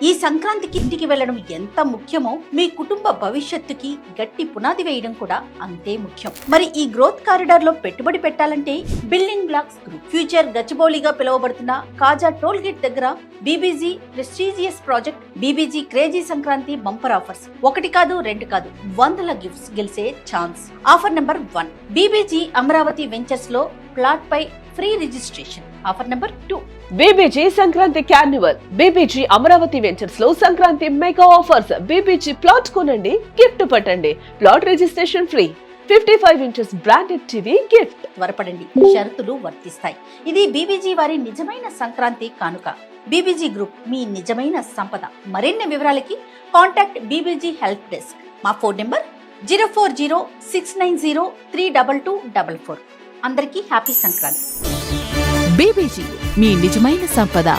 ఈ సంక్రాంతికి ఇంటికి వెళ్లడం ఎంత ముఖ్యమో మీ కుటుంబ భవిష్యత్తుకి గట్టి పునాది వేయడం కూడా అంతే ముఖ్యం. మరి ఈ గ్రోత్ కారిడార్ లో పెట్టుబడి పెట్టాలంటే బిల్డింగ్ బ్లాక్స్ గ్రూప్ ఫ్యూచర్ గచ్చిబౌలిగా పిలువబడుతున్న కాజా టోల్ గేట్ దగ్గర BBG prestigious project BBG crazy Sankranti bumper offers. ఒకటి కాదు రెండు కాదు, వందల గిఫ్ట్స్ గెలిచే chance. Offer number 1, BBG Amaravati ventures లో ప్లాట్ పై free registration. Offer number 2, BBG Sankranti carnival. BBG Amaravati ventures లో Sankranti mega offers. BBG plot కొనండి, గిఫ్ట్ పట్టండి. Plot registration free. 55 inches branded TV gift. త్వరపడండి, షరతులు వర్తిస్తాయి. ఇది బీబీజీ వారి నిజమైన సంక్రాంతి కానుక. బీబీజీ గ్రూప్ మీ నిజమైన సంపద. మరిన్ని వివరాలకి కాంటాక్ట్ బీబీజీ హెల్ప్ డెస్క్. మా ఫోన్ నెంబర్ 040690322244. అందరికీ హ్యాపీ సంక్రాంతి. బీబీజీ మీ నిజమైన సంపద.